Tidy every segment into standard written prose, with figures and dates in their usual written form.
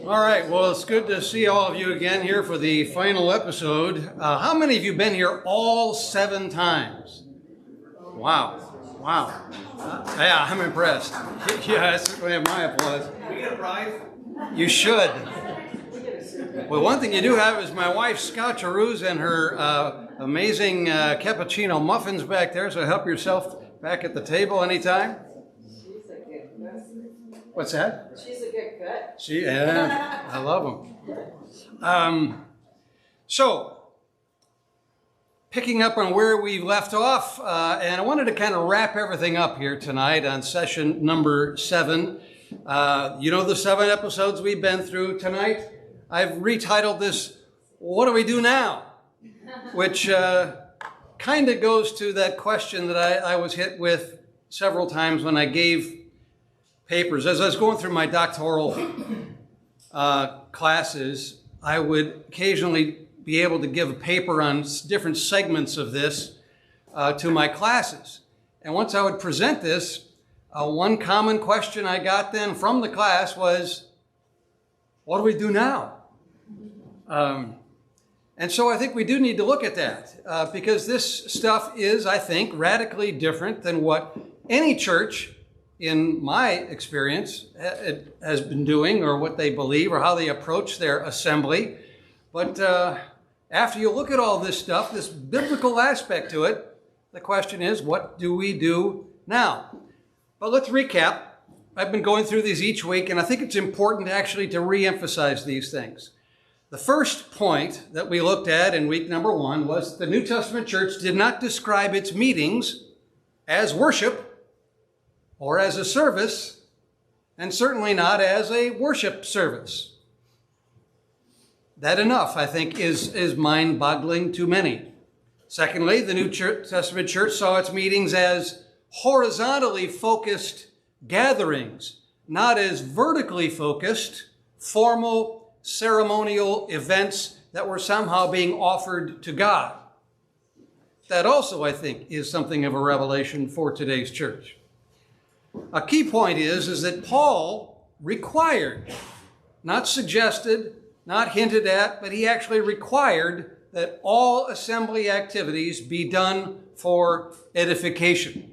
All right, well, it's good to see all of you again here for the final episode. How many of you been here all 7 times? Wow. Yeah, I'm impressed. Yeah, I certainly have my applause. We get a prize? You should. Well, one thing you do have is my wife's scotcheroos and her amazing cappuccino muffins back there, so help yourself back at the table anytime. She's a good cook. What's that? She's a good cook. Yeah, I love them. So, picking up on where we left off, and I wanted to kind of wrap everything up here tonight on session number 7. You know the 7 episodes we've been through tonight? I've retitled this, What Do We Do Now? Which kind of goes to that question that I was hit with several times when I gave papers. As I was going through my doctoral classes, I would occasionally be able to give a paper on different segments of this to my classes. And once I would present this, one common question I got then from the class was, what do we do now? And so I think we do need to look at that because this stuff is, I think, radically different than what any church, in my experience, has been doing, or what they believe, or how they approach their assembly. But after you look at all this stuff, this biblical aspect to it, the question is, what do we do now? But let's recap. I've been going through these each week, and I think it's important actually to re-emphasize these things. The first point that we looked at in week number 1 was the New Testament church did not describe its meetings as worship or as a service, and certainly not as a worship service. That enough, I think, is mind-boggling to many. Secondly, the New Testament church saw its meetings as horizontally focused gatherings, not as vertically focused, formal, ceremonial events that were somehow being offered to God. That also, I think, is something of a revelation for today's church. A key point is that Paul required, not suggested, not hinted at, but he actually required that all assembly activities be done for edification.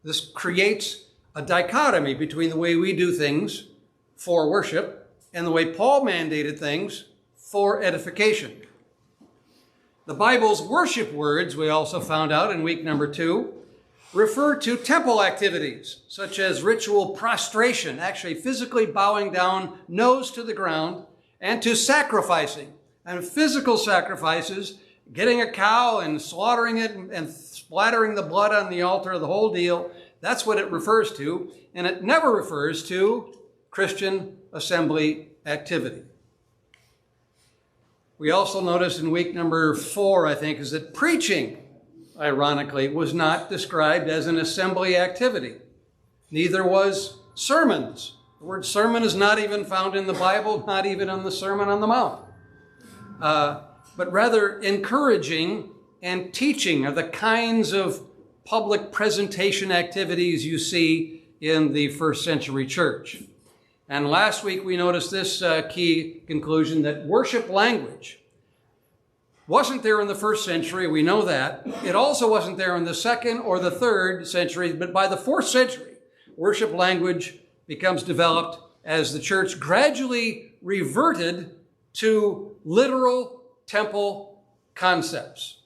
This creates a dichotomy between the way we do things for worship and the way Paul mandated things for edification. The Bible's worship words, we also found out in week number 2, refer to temple activities, such as ritual prostration, actually physically bowing down, nose to the ground, and to sacrificing. And physical sacrifices, getting a cow and slaughtering it and splattering the blood on the altar, the whole deal, that's what it refers to. And it never refers to Christian assembly activity. We also noticed in week number 4, I think, is that preaching, ironically, was not described as an assembly activity. Neither was sermons. The word sermon is not even found in the Bible, not even on the Sermon on the Mount. But rather encouraging and teaching are the kinds of public presentation activities you see in the first century church. And last week we noticed this key conclusion that worship language wasn't there in the first century, we know that. It also wasn't there in the 2nd or the 3rd century, but by the 4th century, worship language becomes developed as the church gradually reverted to literal temple concepts.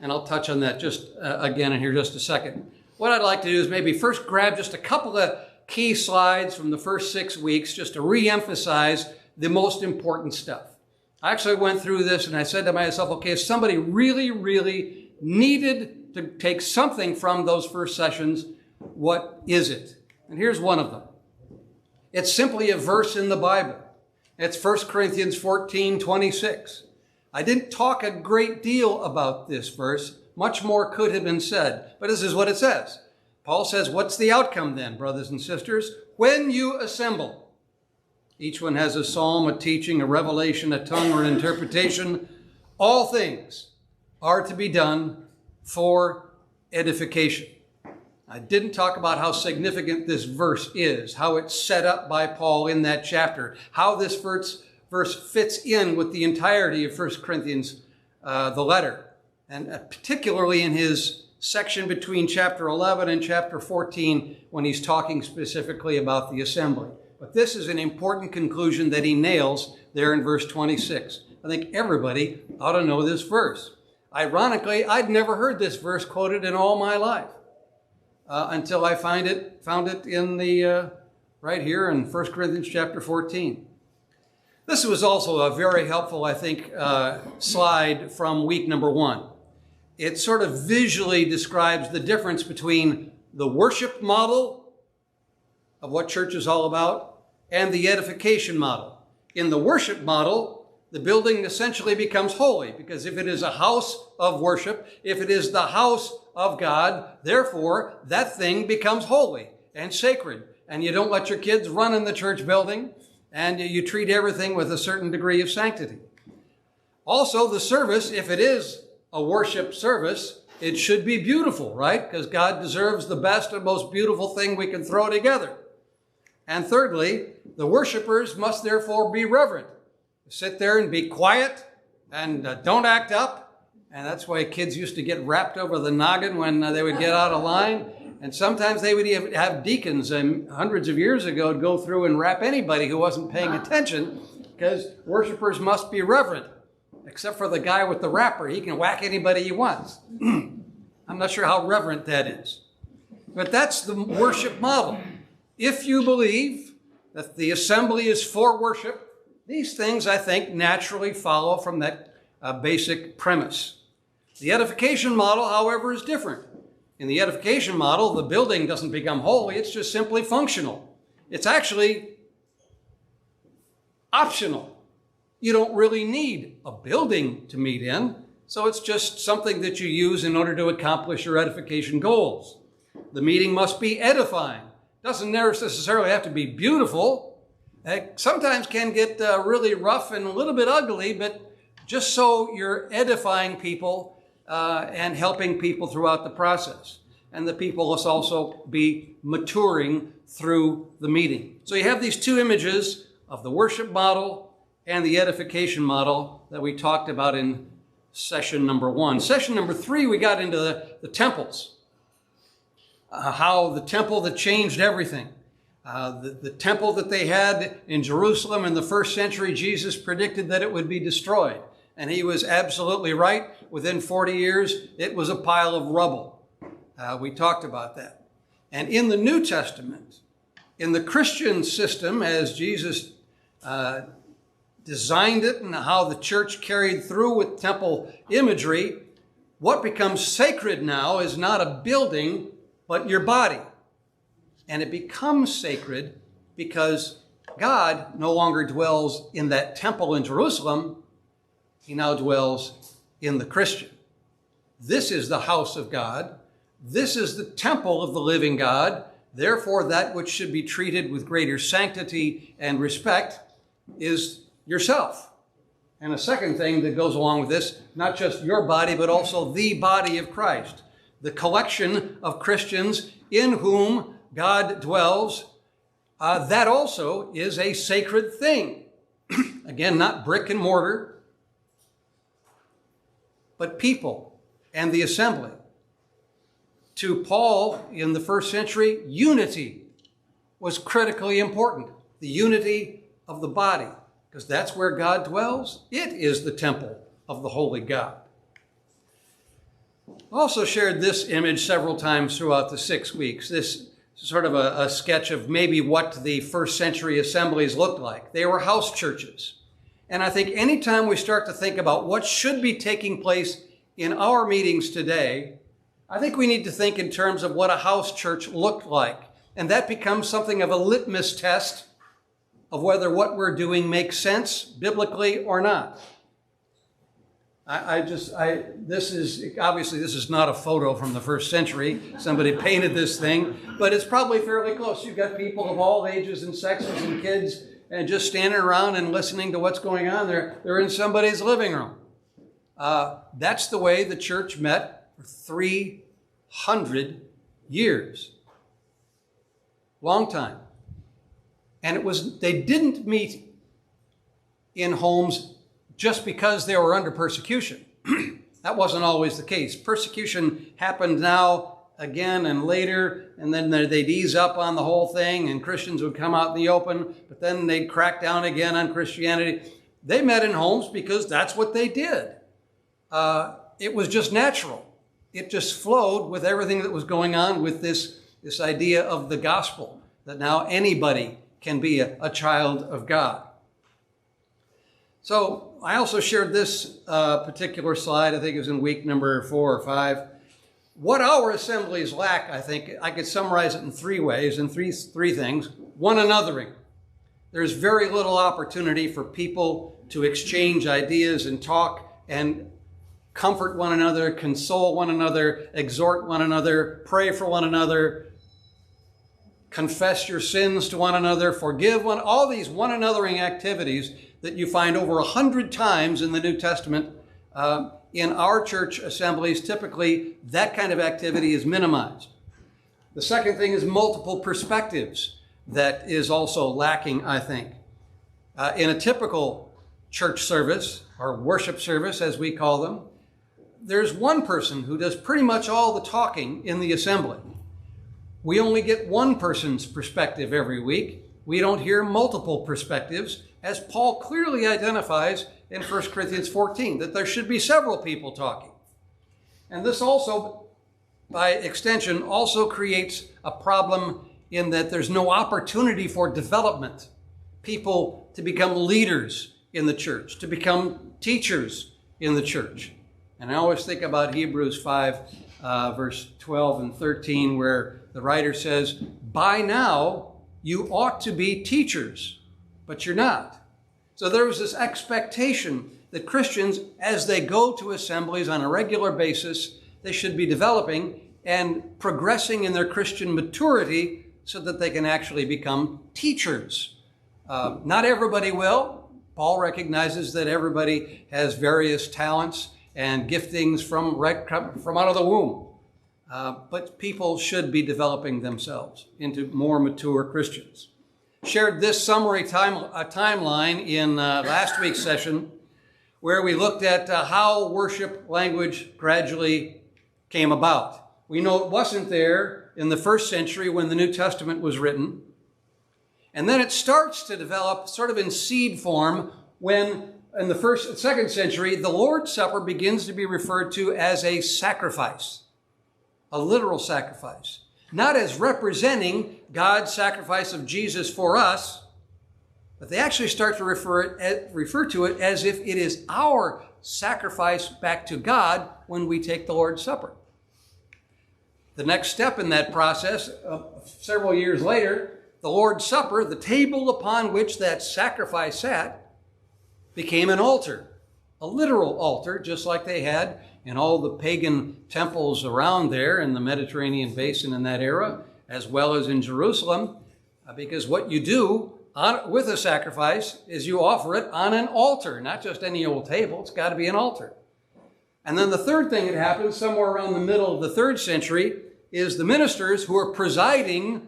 And I'll touch on that just again in here just a second. What I'd like to do is maybe first grab just a couple of key slides from the first 6 weeks just to re-emphasize the most important stuff. I actually went through this and I said to myself, okay, if somebody really, really needed to take something from those first sessions, what is it? And here's one of them. It's simply a verse in the Bible. It's 1 Corinthians 14:26. I didn't talk a great deal about this verse. Much more could have been said, but this is what it says. Paul says, what's the outcome then, brothers and sisters? When you assemble, each one has a psalm, a teaching, a revelation, a tongue, or an interpretation. All things are to be done for edification. I didn't talk about how significant this verse is, how it's set up by Paul in that chapter, how this verse fits in with the entirety of 1 Corinthians, the letter, and particularly in his section between chapter 11 and chapter 14 when he's talking specifically about the assembly. But this is an important conclusion that he nails there in verse 26. I think everybody ought to know this verse. Ironically, I'd never heard this verse quoted in all my life until I found it in the right here in 1 Corinthians chapter 14. This was also a very helpful, I think, slide from week number 1. It sort of visually describes the difference between the worship model of what church is all about and the edification model. In the worship model, the building essentially becomes holy, because if it is a house of worship, if it is the house of God, therefore that thing becomes holy and sacred. And you don't let your kids run in the church building, and you treat everything with a certain degree of sanctity. Also, the service, if it is a worship service, it should be beautiful, right? Because God deserves the best and most beautiful thing we can throw together. And thirdly, the worshipers must therefore be reverent. Sit there and be quiet and don't act up. And that's why kids used to get rapped over the noggin when they would get out of line. And sometimes they would even have deacons hundreds of years ago go through and rap anybody who wasn't paying attention, because worshipers must be reverent. Except for the guy with the rapper. He can whack anybody he wants. I'm not sure how reverent that is. But that's the worship model. If you believe that the assembly is for worship, these things, I think, naturally follow from that basic premise. The edification model, however, is different. In the edification model, the building doesn't become holy. It's just simply functional. It's actually optional. You don't really need a building to meet in, so it's just something that you use in order to accomplish your edification goals. The meeting must be edifying. Doesn't necessarily have to be beautiful. It sometimes can get really rough and a little bit ugly, but just so you're edifying people and helping people throughout the process. And the people must also be maturing through the meeting. So you have these two images of the worship model and the edification model that we talked about in session number 1. Session number 3, we got into the temples. How the temple that changed everything. The temple that they had in Jerusalem in the first century, Jesus predicted that it would be destroyed. And he was absolutely right. Within 40 years, it was a pile of rubble. We talked about that. And in the New Testament, in the Christian system, as Jesus designed it and how the church carried through with temple imagery, what becomes sacred now is not a building, but your body. And it becomes sacred because God no longer dwells in that temple in Jerusalem. He now dwells in the Christian. This is the house of God. This is the temple of the living God. Therefore, that which should be treated with greater sanctity and respect is yourself. And a second thing that goes along with this, not just your body, but also the body of Christ, the collection of Christians in whom God dwells, that also is a sacred thing. Again, not brick and mortar, but people and the assembly. To Paul in the first century, unity was critically important. The unity of the body, because that's where God dwells. It is the temple of the holy God. I also shared this image several times throughout the 6 weeks. This is sort of a sketch of maybe what the first century assemblies looked like. They were house churches. And I think anytime we start to think about what should be taking place in our meetings today, I think we need to think in terms of what a house church looked like. And that becomes something of a litmus test of whether what we're doing makes sense biblically or not. This is not a photo from the first century. Somebody painted this thing, but it's probably fairly close. You've got people of all ages and sexes and kids and just standing around and listening to what's going on. They're in somebody's living room. That's the way the church met for 300 Years. Long time. And they didn't meet in homes just because they were under persecution. That wasn't always the case. Persecution happened now, again, and later, and then they'd ease up on the whole thing, and Christians would come out in the open, but then they'd crack down again on Christianity. They met in homes because that's what they did. It was just natural. It just flowed with everything that was going on with this idea of the gospel, that now anybody can be a child of God. So I also shared this particular slide, I think it was in week number 4 or 5. What our assemblies lack, I think, I could summarize it in 3 ways, in three things. One anothering. There's very little opportunity for people to exchange ideas and talk and comfort one another, console one another, exhort one another, pray for one another, confess your sins to one another, forgive one, all these one anothering activities that you find over 100 times in the New Testament. In our church assemblies, typically that kind of activity is minimized. The second thing is multiple perspectives that is also lacking, I think. In a typical church service, or worship service as we call them, there's one person who does pretty much all the talking in the assembly. We only get one person's perspective every week. We don't hear multiple perspectives, as Paul clearly identifies in 1 Corinthians 14, that there should be several people talking. And this also, by extension, also creates a problem in that there's no opportunity for development. People to become leaders in the church, to become teachers in the church. And I always think about Hebrews 5, verse 12 and 13, where the writer says, by now you ought to be teachers, but you're not. So there was this expectation that Christians, as they go to assemblies on a regular basis, they should be developing and progressing in their Christian maturity so that they can actually become teachers. Not everybody will. Paul recognizes that everybody has various talents and giftings from out of the womb. But people should be developing themselves into more mature Christians. Shared this summary timeline in last week's session, where we looked at how worship language gradually came about. We know it wasn't there in the first century when the New Testament was written. And then it starts to develop sort of in seed form when in the second century, the Lord's Supper begins to be referred to as a sacrifice, a literal sacrifice. Not as representing God's sacrifice of Jesus for us, but they actually start to refer to it as if it is our sacrifice back to God when we take the Lord's Supper. The next step in that process, several years later, the Lord's Supper, the table upon which that sacrifice sat, became an altar, a literal altar, just like they had in all the pagan temples around there in the Mediterranean basin in that era, as well as in Jerusalem, because what you do with a sacrifice is you offer it on an altar, not just any old table. It's got to be an altar. And then the third thing that happens somewhere around the middle of the 3rd century is the ministers who are presiding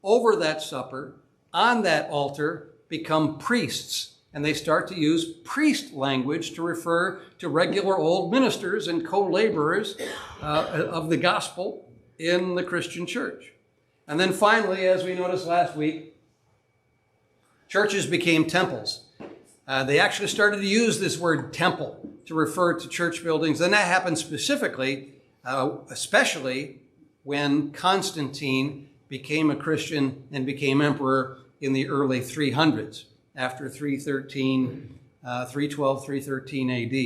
over that supper on that altar become priests. And they start to use priest language to refer to regular old ministers and co-laborers of the gospel in the Christian church. And then finally, as we noticed last week, churches became temples. They actually started to use this word temple to refer to church buildings. And that happened specifically, especially when Constantine became a Christian and became emperor in the early 300s. After 313 AD.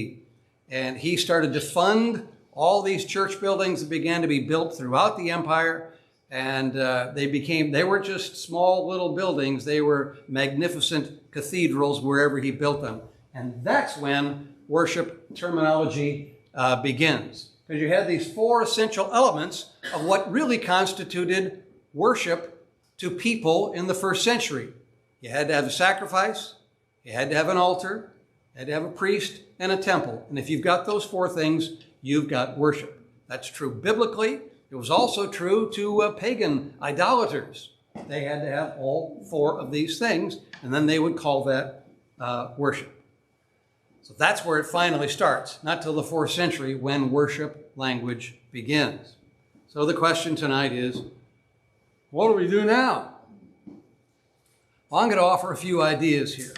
And he started to fund all these church buildings that began to be built throughout the empire. And they weren't just small little buildings, they were magnificent cathedrals wherever he built them. And that's when worship terminology begins. Because you had these 4 essential elements of what really constituted worship to people in the 1st century. You had to have a sacrifice, you had to have an altar, you had to have a priest, and a temple. And if you've got those 4 things, you've got worship. That's true biblically, It was also true to pagan idolaters. They had to have all four of these things, and then they would call that worship. So that's where it finally starts, not till the 4th century when worship language begins. So the question tonight is, what do we do now? Well, I'm going to offer a few ideas here.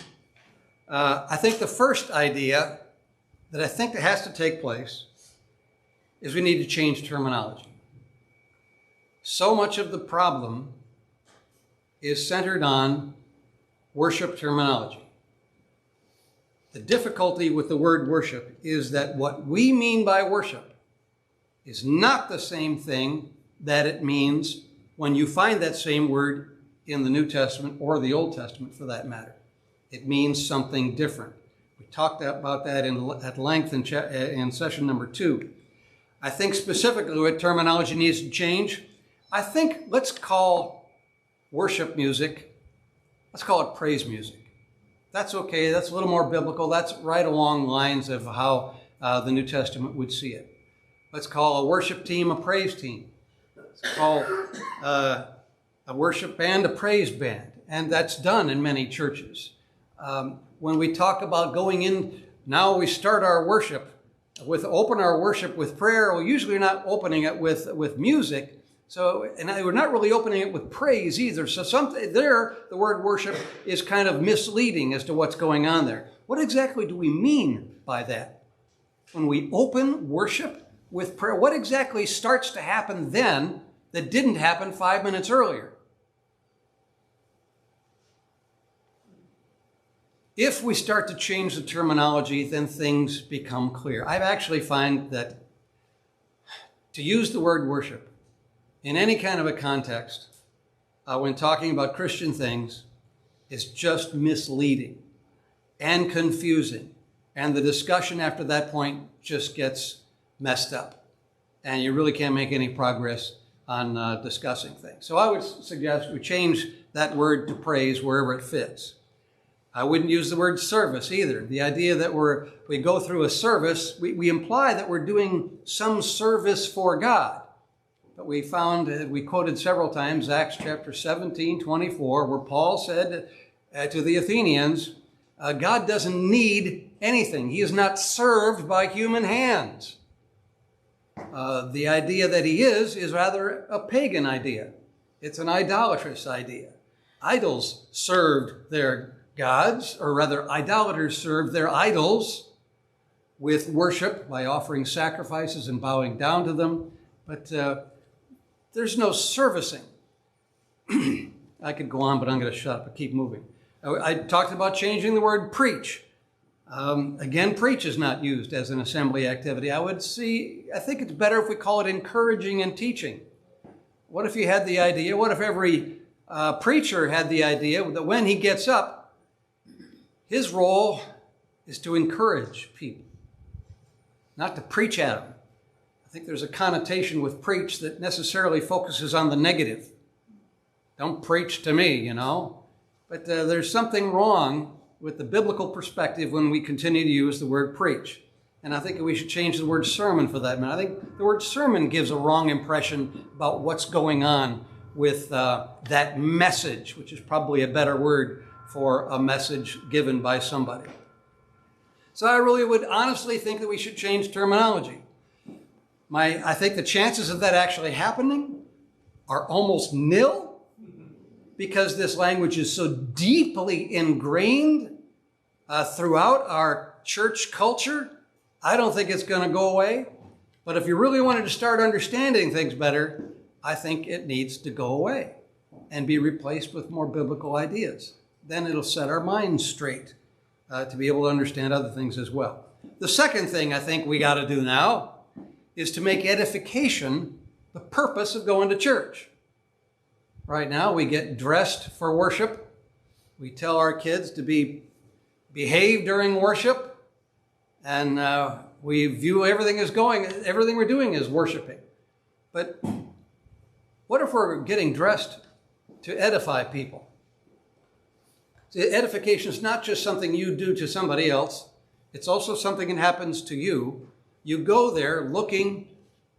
I think the first idea that I think that has to take place is we need to change terminology. So much of the problem is centered on worship terminology. The difficulty with the word worship is that what we mean by worship is not the same thing that it means when you find that same word in the New Testament or the Old Testament for that matter. It means something different. We talked about that at length in session number 2. I think specifically what terminology needs to change, I think let's call worship music, let's call it praise music. That's okay. That's a little more biblical. That's right along lines of how the New Testament would see it. Let's call a worship team a praise team. Let's call a worship band a praise band. And that's done in many churches. When we talk about going in, now we start our worship open our worship with prayer. Well, usually we're not opening it with music. So, and we're not really opening it with praise either. So the word worship is kind of misleading as to what's going on there. What exactly do we mean by that? When we open worship with prayer, what exactly starts to happen then that didn't happen 5 minutes earlier? If we start to change the terminology, then things become clear. I actually find that to use the word worship in any kind of a context, when talking about Christian things, is just misleading and confusing. And the discussion after that point just gets messed up. And you really can't make any progress on discussing things. So I would suggest we change that word to praise wherever it fits. I wouldn't use the word service either. The idea that we go through a service, we imply that we're doing some service for God. But we found, we quoted several times, Acts chapter 17:24, where Paul said to the Athenians, God doesn't need anything. He is not served by human hands. The idea that he is rather a pagan idea. It's an idolatrous idea. Idols served their gods, or rather idolaters served their idols with worship by offering sacrifices and bowing down to them. But there's no servicing. I could go on, but I'm going to shut up and keep moving. I talked about changing the word preach. Again, preach is not used as an assembly activity. I think it's better if we call it encouraging and teaching. What if you had the idea, what if every preacher had the idea that when he gets up, his role is to encourage people, not to preach at them. I think there's a connotation with preach that necessarily focuses on the negative. Don't preach to me, you know. But there's something wrong with the biblical perspective when we continue to use the word preach. And I think we should change the word sermon for that matter. I think the word sermon gives a wrong impression about what's going on with that message, which is probably a better word for a message given by somebody. So I really would honestly think that we should change terminology. I think the chances of that actually happening are almost nil, because this language is so deeply ingrained throughout our church culture. I don't think it's going to go away. But if you really wanted to start understanding things better, I think it needs to go away and be replaced with more biblical ideas. Then it'll set our minds straight to be able to understand other things as well. The second thing I think we got to do now is to make edification the purpose of going to church. Right now, we get dressed for worship. We tell our kids to behave during worship, and we view everything we're doing as worshiping. But what if we're getting dressed to edify people? See, edification is not just something you do to somebody else. It's also something that happens to you. You go there looking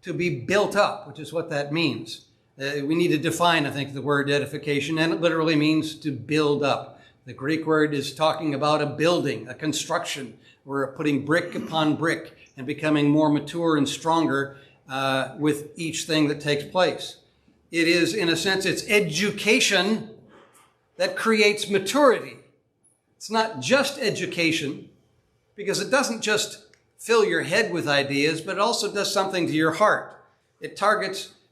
to be built up, which is what that means. We need to define, I think, the word edification, and it literally means to build up. The Greek word is talking about a building, a construction. We're putting brick upon brick and becoming more mature and stronger with each thing that takes place. It is, in a sense, it's education that creates maturity. It's not just education, because it doesn't just fill your head with ideas, but it also does something to your heart.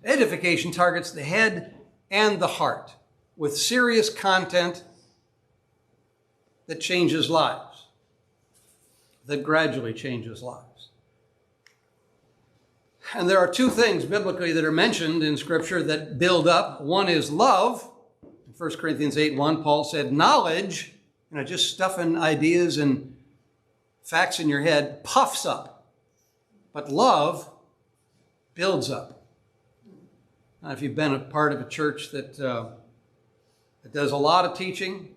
Edification targets the head and the heart with serious content that changes lives, that gradually changes lives. And there are two things biblically that are mentioned in Scripture that build up. One is love. In 1 Corinthians 8:1, Paul said, knowledge, just stuffing ideas and facts in your head, puffs up. But love builds up. Now, if you've been a part of a church that does a lot of teaching,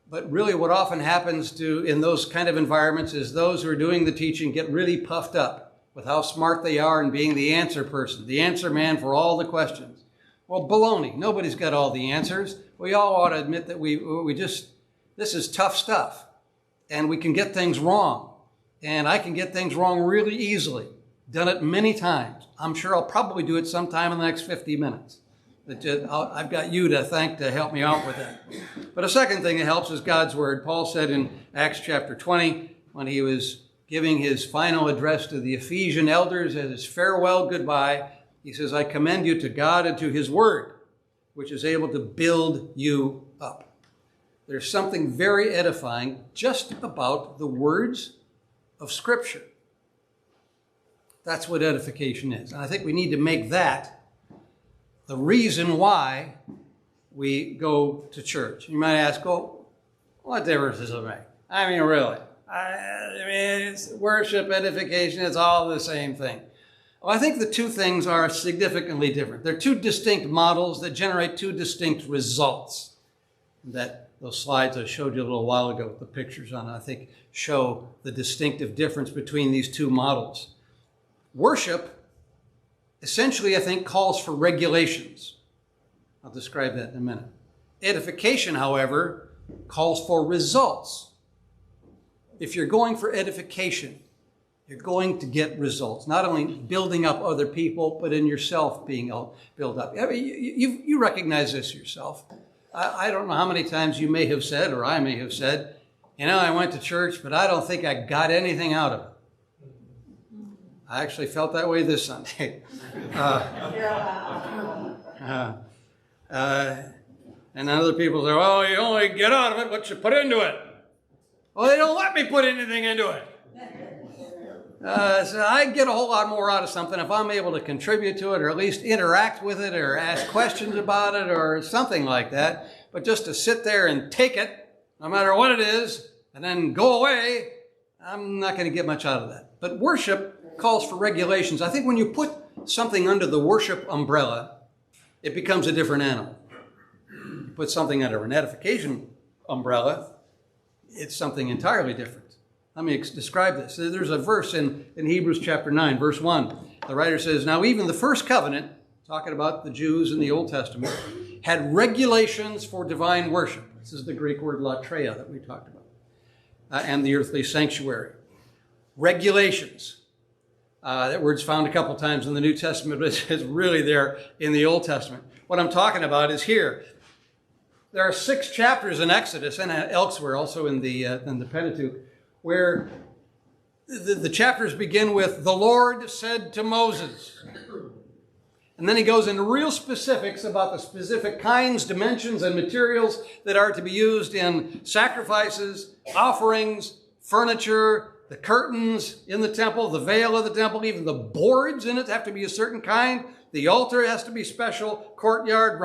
but really what often happens in those kind of environments is those who are doing the teaching get really puffed up with how smart they are in being the answer person, the answer man for all the questions. Well, baloney. Nobody's got all the answers. We all ought to admit that this is tough stuff, and we can get things wrong, and I can get things wrong really easily. Done it many times. I'm sure I'll probably do it sometime in the next 50 minutes. I've got you to thank to help me out with that. But a second thing that helps is God's Word. Paul said in Acts chapter 20, when he was giving his final address to the Ephesian elders as his farewell goodbye, he says, I commend you to God and to his Word, which is able to build you up. There's something very edifying just about the words of Scripture. That's what edification is. And I think we need to make that the reason why we go to church. You might ask, well, what difference does it make? I mean, really? It's worship, edification, it's all the same thing. Well, I think the two things are significantly different. They're two distinct models that generate two distinct results. Those slides I showed you a little while ago with the pictures on it, I think show the distinctive difference between these two models. Worship essentially, I think, calls for regulations. I'll describe that in a minute. Edification, however, calls for results. If you're going for edification, you're going to get results. Not only building up other people, but in yourself being built up. I mean, you recognize this yourself. I don't know how many times you may have said, or I may have said, I went to church, but I don't think I got anything out of it. I actually felt that way this Sunday. And other people say, well, you only get out of it what you put into it. Well, they don't let me put anything into it. So I get a whole lot more out of something if I'm able to contribute to it, or at least interact with it, or ask questions about it, or something like that. But just to sit there and take it, no matter what it is, and then go away, I'm not going to get much out of that. But worship calls for regulations. I think when you put something under the worship umbrella, it becomes a different animal. You put something under an edification umbrella, it's something entirely different. Let me describe this. There's a verse in Hebrews chapter 9, verse 1. The writer says, now even the first covenant, talking about the Jews in the Old Testament, had regulations for divine worship. This is the Greek word latreia that we talked about, and the earthly sanctuary. Regulations. That word's found a couple times in the New Testament, but it's really there in the Old Testament. What I'm talking about is here. There are 6 chapters in Exodus and elsewhere, also in the Pentateuch, where the chapters begin with, the Lord said to Moses. And then he goes into real specifics about the specific kinds, dimensions, and materials that are to be used in sacrifices, offerings, furniture, the curtains in the temple, the veil of the temple, even the boards in it have to be a certain kind. The altar has to be special, courtyard,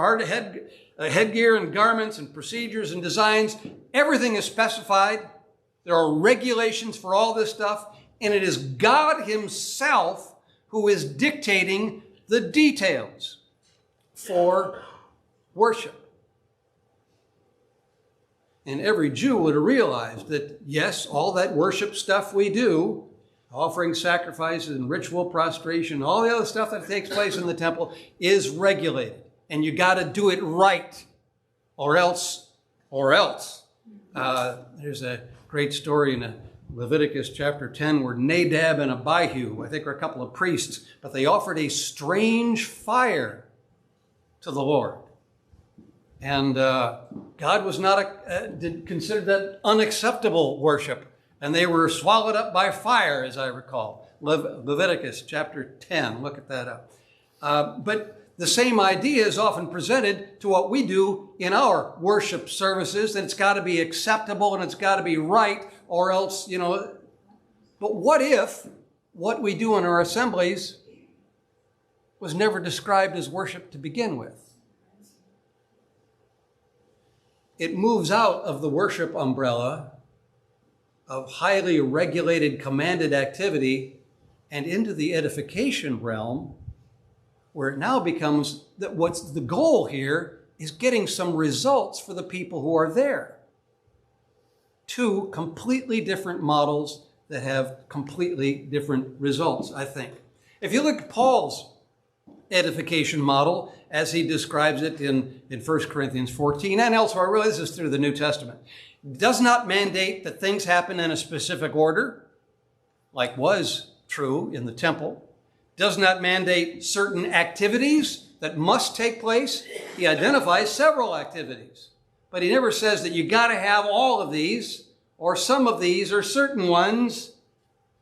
headgear and garments and procedures and designs. Everything is specified. There are regulations for all this stuff, and it is God himself who is dictating the details for worship. And every Jew would have realized that, yes, all that worship stuff we do, offering sacrifices and ritual prostration, all the other stuff that takes place in the temple is regulated. And you got to do it right, or else. There's a great story in Leviticus chapter 10 where Nadab and Abihu, I think are a couple of priests, but they offered a strange fire to the Lord. And God was considered that unacceptable worship. And they were swallowed up by fire, as I recall. Leviticus chapter 10, look at that up. But the same idea is often presented to what we do in our worship services, that it's got to be acceptable and it's got to be right, or else, But what if what we do in our assemblies was never described as worship to begin with? It moves out of the worship umbrella of highly regulated, commanded activity and into the edification realm, where it now becomes that what's the goal here is getting some results for the people who are there. Two completely different models that have completely different results, I think. If you look at Paul's edification model, as he describes it in 1 Corinthians 14 and elsewhere, really this is through the New Testament, does not mandate that things happen in a specific order, like was true in the temple, does not mandate certain activities that must take place. He identifies several activities, but he never says that you got to have all of these or some of these or certain ones.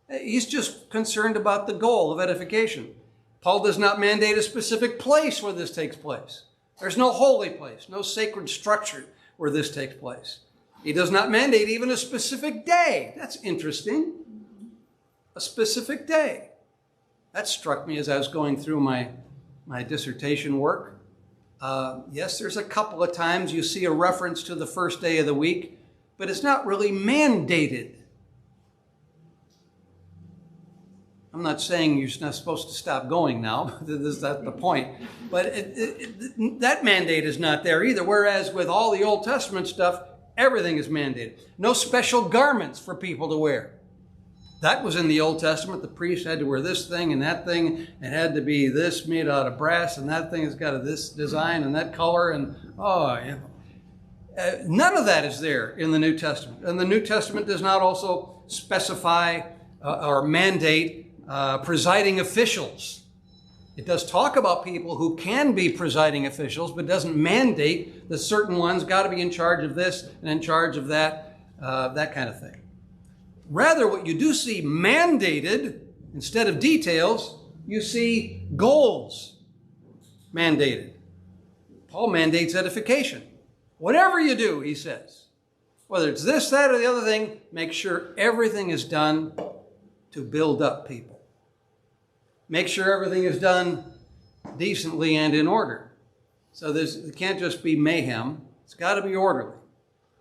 He's just concerned about the goal of edification. Paul does not mandate a specific place where this takes place. There's no holy place, no sacred structure where this takes place. He does not mandate even a specific day. That's interesting. A specific day. That struck me as I was going through my dissertation work. Yes, there's a couple of times you see a reference to the first day of the week, but it's not really mandated. I'm not saying you're not supposed to stop going now. That's the point. But that mandate is not there either. Whereas with all the Old Testament stuff, everything is mandated. No special garments for people to wear. That was in the Old Testament. The priest had to wear this thing and that thing. It had to be this made out of brass, and that thing has got this design and that color. And none of that is there in the New Testament. And the New Testament does not also specify or mandate presiding officials. It does talk about people who can be presiding officials, but doesn't mandate that certain ones got to be in charge of this and in charge of that, that kind of thing. Rather, what you do see mandated, instead of details, you see goals mandated. Paul mandates edification. Whatever you do, he says, whether it's this, that, or the other thing, make sure everything is done to build up people. Make sure everything is done decently and in order. So it can't just be mayhem. It's got to be orderly.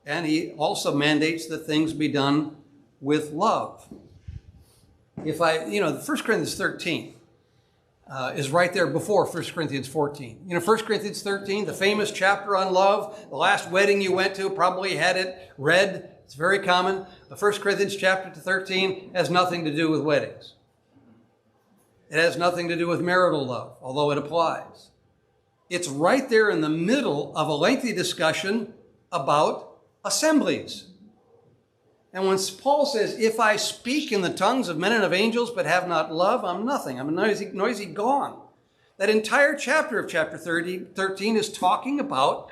And he also mandates that things be done with love. 1 Corinthians 13 is right there before 1 Corinthians 14. 1 Corinthians 13, the famous chapter on love, the last wedding you went to probably had it read. It's very common. The 1 Corinthians chapter 13 has nothing to do with weddings. It has nothing to do with marital love, although it applies. It's right there in the middle of a lengthy discussion about assemblies. And when Paul says, if I speak in the tongues of men and of angels but have not love, I'm nothing. I'm a noisy gong. That entire chapter of chapter 13 is talking about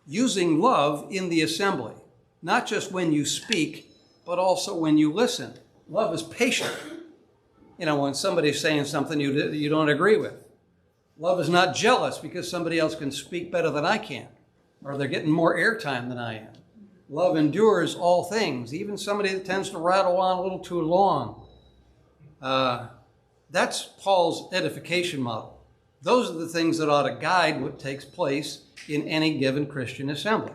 using love in the assembly. Not just when you speak, but also when you listen. Love is patient. When somebody's saying something you don't agree with. Love is not jealous because somebody else can speak better than I can, or they're getting more airtime than I am. Love endures all things, even somebody that tends to rattle on a little too long. That's Paul's edification model. Those are the things that ought to guide what takes place in any given Christian assembly.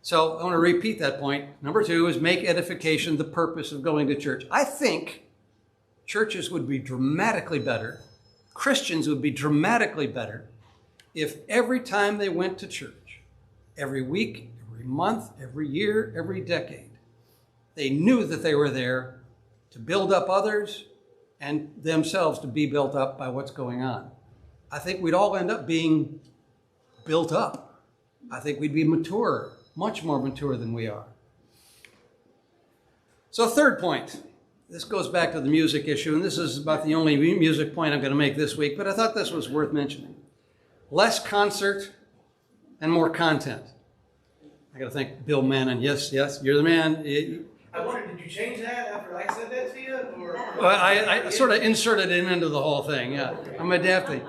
So I want to repeat that point. Number 2 is make edification the purpose of going to church. I think churches would be dramatically better, Christians would be dramatically better, if every time they went to church, every week, every month, every year, every decade, they knew that they were there to build up others and themselves to be built up by what's going on. I think we'd all end up being built up. I think we'd be mature, much more mature than we are. So third point, this goes back to the music issue, and this is about the only music point I'm going to make this week, but I thought this was worth mentioning. Less concert and more content. I got to thank Bill Mannon. Yes, you're the man. I wondered, did you change that after I said that to you? Or? Well, I sort of inserted it into the whole thing. Yeah, I'm adapting.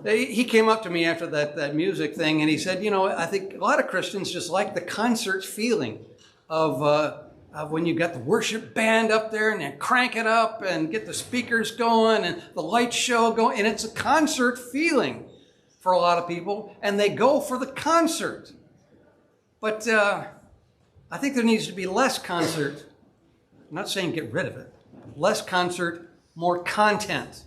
He came up to me after that music thing, and he said, I think a lot of Christians just like the concert feeling of when you got the worship band up there and they crank it up and get the speakers going and the light show going, and it's a concert feeling for a lot of people, and they go for the concert. But I think there needs to be less concert. I'm not saying get rid of it. Less concert, more content.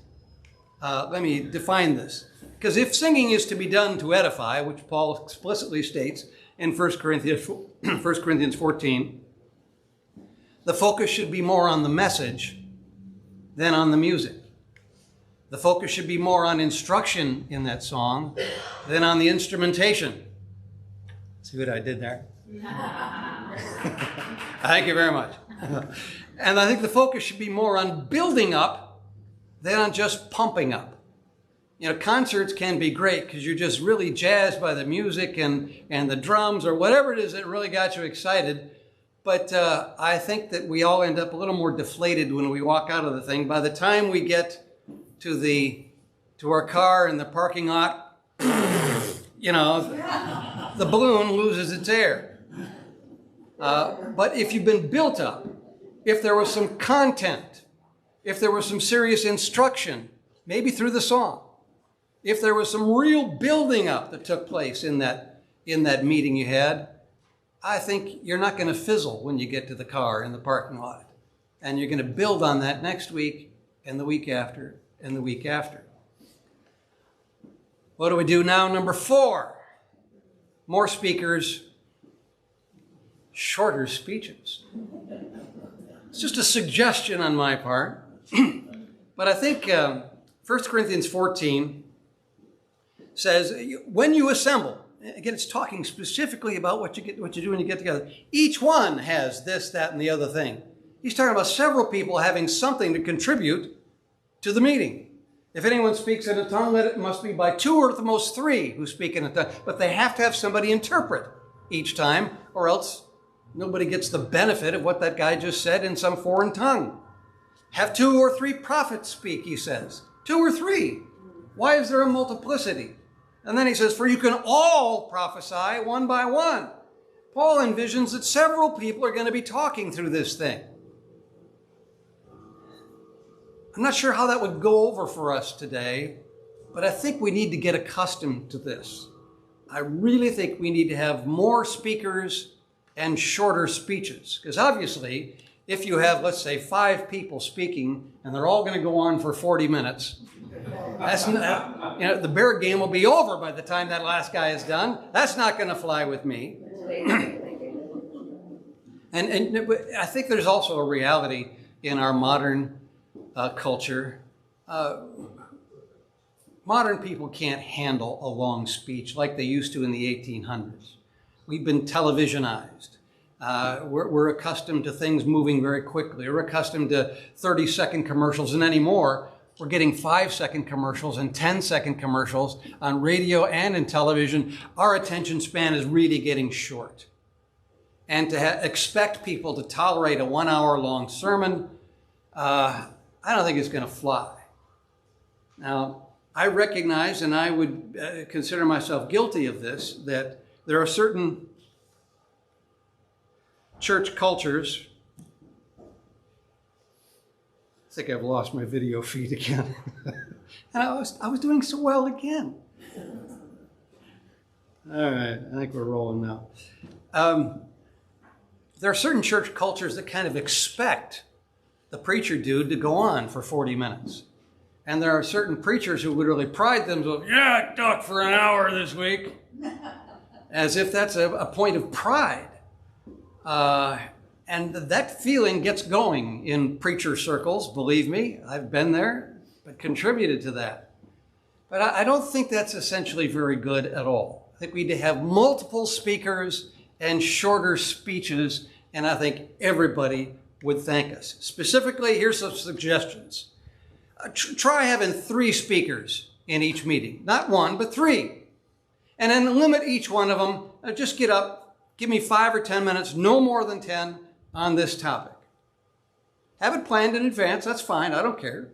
Let me define this. Because if singing is to be done to edify, which Paul explicitly states in 1 Corinthians 14, the focus should be more on the message than on the music. The focus should be more on instruction in that song than on the instrumentation. See what I did there? Thank you very much. And I think the focus should be more on building up than on just pumping up. Concerts can be great because you're just really jazzed by the music and the drums or whatever it is that really got you excited. But I think that we all end up a little more deflated when we walk out of the thing. By the time we get to our car in the parking lot, the balloon loses its air. But if you've been built up, if there was some content, if there was some serious instruction, maybe through the song, if there was some real building up that took place in that meeting you had, I think you're not going to fizzle when you get to the car in the parking lot. And you're going to build on that next week and the week after and the week after. What do we do now? Number 4, more speakers, shorter speeches. It's just a suggestion on my part. But I think 1 Corinthians 14 says, when you assemble, again, it's talking specifically about what you do when you get together. Each one has this, that, and the other thing. He's talking about several people having something to contribute to the meeting. If anyone speaks in a tongue, it must be by 2 or at the most 3 who speak in a tongue. But they have to have somebody interpret each time, or else nobody gets the benefit of what that guy just said in some foreign tongue. Have 2 or 3 prophets speak, he says. 2 or 3. Why is there a multiplicity? And then he says, for you can all prophesy one by one. Paul envisions that several people are going to be talking through this thing. I'm not sure how that would go over for us today, but I think we need to get accustomed to this. I really think we need to have more speakers and shorter speeches. Because obviously, if you have, let's say, 5 people speaking, and they're all going to go on for 40 minutes, that's not, the Bear game will be over by the time that last guy is done. That's not going to fly with me. And I think there's also a reality in our modern culture. Modern people can't handle a long speech like they used to in the 1800s. We've been televisionized. We're accustomed to things moving very quickly. We're accustomed to 30-second commercials, and anymore, we're getting 5-second commercials and 10-second commercials on radio and in television. Our attention span is really getting short. And to expect people to tolerate a 1-hour-long sermon, I don't think it's going to fly. Now, I recognize, and I would consider myself guilty of this, that there are certain church cultures. I think I've lost my video feed again. And I was doing so well again. All right, I think we're rolling now. There are certain church cultures that kind of expect the preacher dude to go on for 40 minutes. And there are certain preachers who would really pride themselves, I talked for an hour this week. As if that's a point of pride. And And that feeling gets going in preacher circles, believe me. I've been there, but contributed to that. But I don't think that's essentially very good at all. I think we need to have multiple speakers and shorter speeches, and I think everybody would thank us. Specifically, here's some suggestions. Try having 3 speakers in each meeting. Not 1, but 3. And then limit each one of them. Just get up, give me 5 or 10 minutes, no more than 10 on this topic. Have it planned in advance, that's fine, I don't care.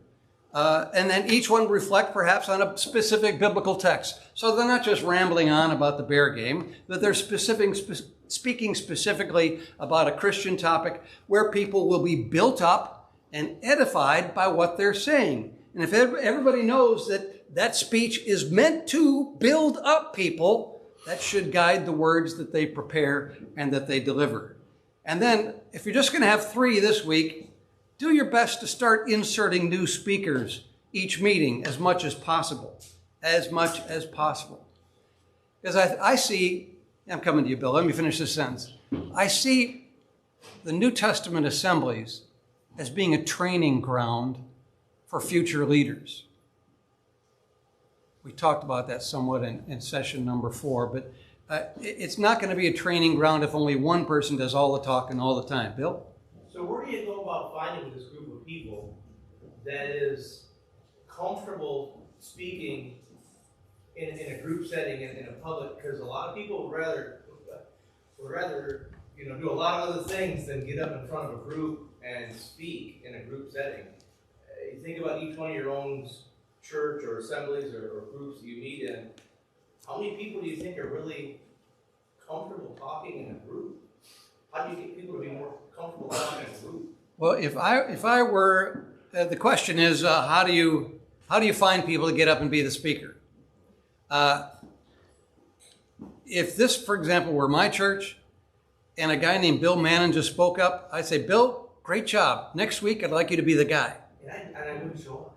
And then each one reflect perhaps on a specific biblical text. So they're not just rambling on about the bear game, but they're speaking specifically about a Christian topic where people will be built up and edified by what they're saying. And if everybody knows that that speech is meant to build up people, that should guide the words that they prepare and that they deliver. And then if you're just going to have 3 this week, do your best to start inserting new speakers each meeting as much as possible. As much as possible. Because I see, I'm coming to you, Bill, let me finish this sentence. I see the New Testament assemblies as being a training ground for future leaders. We talked about that somewhat in session number 4, but it's not going to be a training ground if only one person does all the talking all the time. Bill? So where do you go about finding this group of people that is comfortable speaking in a group setting and in a public? Because a lot of people would rather do a lot of other things than get up in front of a group and speak in a group setting. You think about each one of your own church or assemblies or groups you meet in. How many people do you think are really comfortable talking in a group? How do you get people to be more comfortable talking in a group? Well, if I were, the question is, how do you find people to get up and be the speaker? If this, for example, were my church, and a guy named Bill Mannon just spoke up, I'd say, Bill, great job. Next week, I'd like you to be the guy. And I wouldn't show up.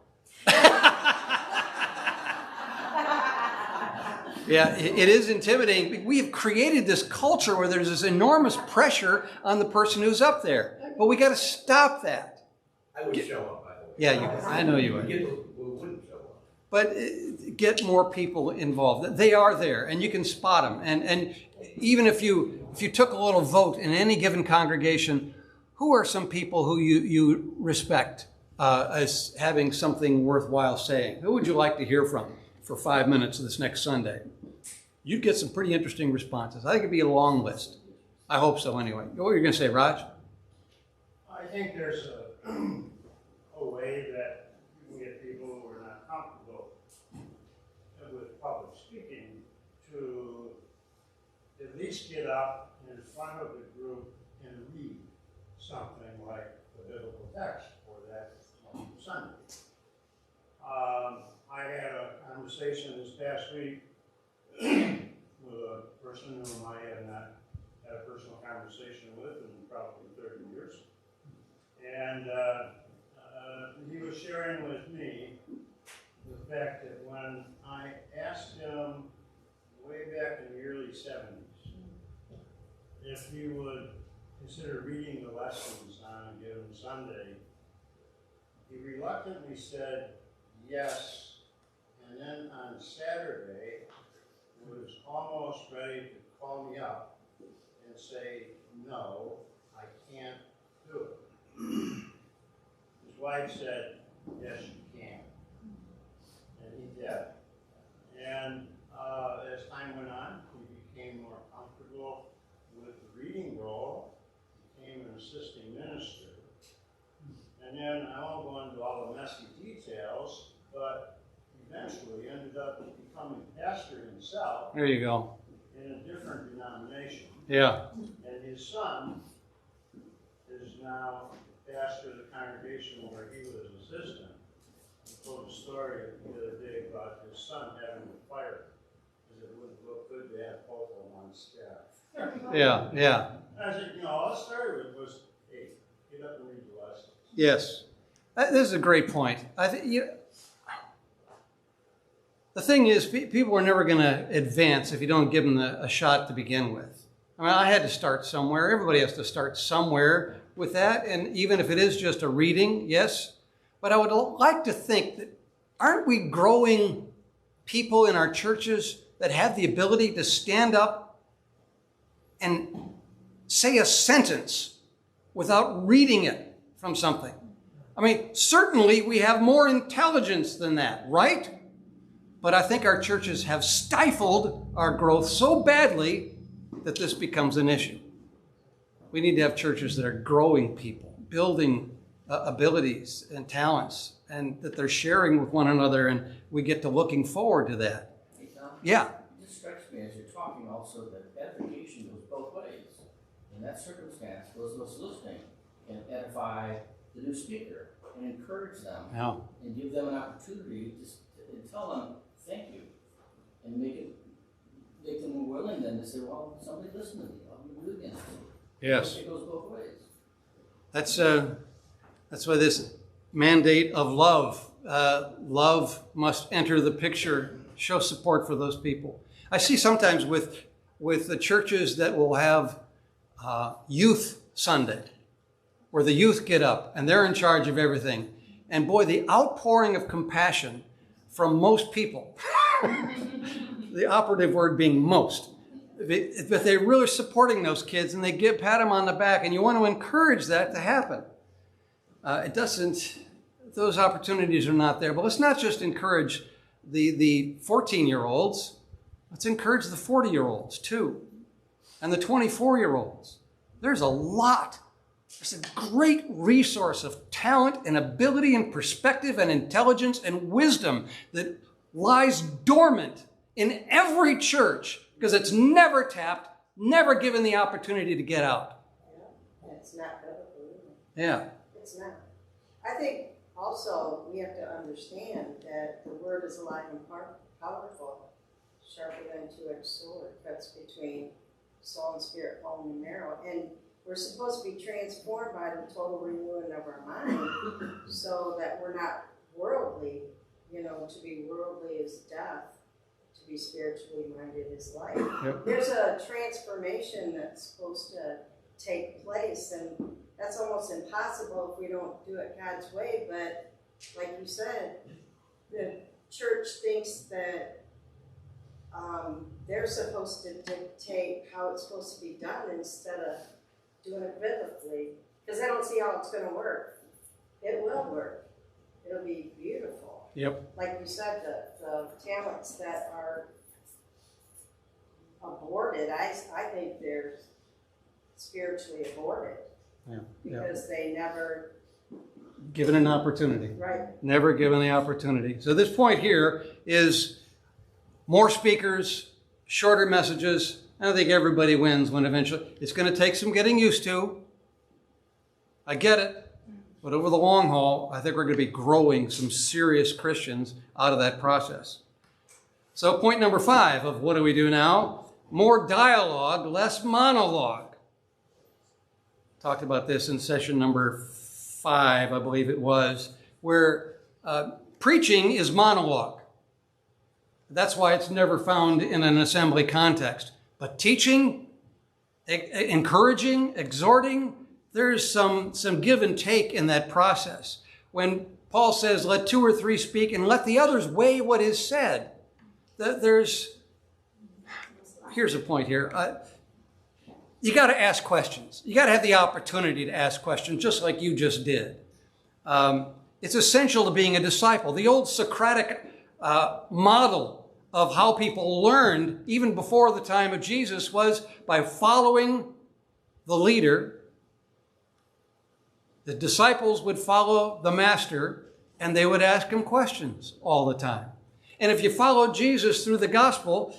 Yeah, it is intimidating. We have created this culture where there's this enormous pressure on the person who's up there. But we got to stop that. I would show up, by the way. Yeah, I know you would. We wouldn't show up. But get more people involved. They are there, and you can spot them. And even if you took a little vote in any given congregation, who are some people who you respect as having something worthwhile saying? Who would you like to hear from for 5 minutes this next Sunday? You'd get some pretty interesting responses. I think it'd be a long list. I hope so anyway. What were you going to say, Raj? I think there's a way that you can get people who are not comfortable with public speaking to at least get up in front of the group and read something like the biblical text for that Sunday. I had a conversation this past week with a person whom I have not had a personal conversation with in probably 30 years. And he was sharing with me the fact that when I asked him way back in the early 70s if he would consider reading the lessons on a given Sunday, he reluctantly said yes. And then on Saturday, he was almost ready to call me up and say, no, I can't do it. His wife said, yes, you can. And he did. And as time went on, he became more comfortable with the reading role, became an assisting minister. And then I won't go into all the messy details, but eventually ended up becoming pastor himself. There you go. In a different denomination. Yeah. And his son is now pastor of the congregation where he was assistant. He told a story the other day about his son having a fire because it wouldn't look good to have both of them on staff. Yeah, yeah. And I said, all I started with was, hey, get up and read the lessons. Yes. This is a great point. I think the thing is, people are never going to advance if you don't give them a shot to begin with. I mean, I had to start somewhere. Everybody has to start somewhere with that. And even if it is just a reading, yes. But I would like to think that aren't we growing people in our churches that have the ability to stand up and say a sentence without reading it from something? I mean, certainly we have more intelligence than that, right? But I think our churches have stifled our growth so badly that this becomes an issue. We need to have churches that are growing people, building abilities and talents, and that they're sharing with one another, and we get to looking forward to that. Hey, Tom? Yeah. This strikes me as you're talking also that edification goes both ways. In that circumstance, those of us listening can edify the new speaker and encourage them Yeah. and give them an opportunity to tell them thank you and make them more willing then to say, well, somebody listen to me. I'll do it again. Yes. It goes both ways. That's why this mandate of love, love must enter the picture, show support for those people. I see sometimes with the churches that will have youth Sunday, where the youth get up and they're in charge of everything. And boy, the outpouring of compassion from most people, the operative word being most, but they're really supporting those kids and they pat them on the back, and you want to encourage that to happen. Those opportunities are not there. But let's not just encourage the 14-year-olds, let's encourage the 40-year-olds too, and the 24-year-olds. There's a great resource of talent and ability and perspective and intelligence and wisdom that lies dormant in every church because it's never tapped, never given the opportunity to get out. Yeah, it's not biblical either. Yeah. It's not. I think also we have to understand that the word is alive and powerful, sharper than a two-edged sword, cuts between soul and spirit, bone and marrow. And we're supposed to be transformed by the total renewing of our mind so that we're not worldly. To be worldly is death. To be spiritually minded is life. Yep. There's a transformation that's supposed to take place, and that's almost impossible if we don't do it God's way. But like you said, the church thinks that they're supposed to dictate how it's supposed to be done instead of doing it biblically, because they don't see how it's going to work. It will work. It'll be beautiful. Yep. Like you said, the talents that are aborted, I think they're spiritually aborted. Yeah. Because they never... Given an opportunity. Right. Never given the opportunity. So this point here is more speakers, shorter messages. I don't think everybody wins when eventually... It's going to take some getting used to. I get it. But over the long haul, I think we're going to be growing some serious Christians out of that process. So point number 5 of what do we do now? More dialogue, less monologue. Talked about this in session number 5, I believe it was, where preaching is monologue. That's why it's never found in an assembly context. But teaching, encouraging, exhorting, there's some give and take in that process. When Paul says, let 2 or 3 speak and let the others weigh what is said, here's a point here. You got to ask questions. You got to have the opportunity to ask questions, just like you just did. It's essential to being a disciple. The old Socratic model of how people learned, even before the time of Jesus, was by following the leader. The disciples would follow the master, and they would ask him questions all the time. And if you follow Jesus through the gospel,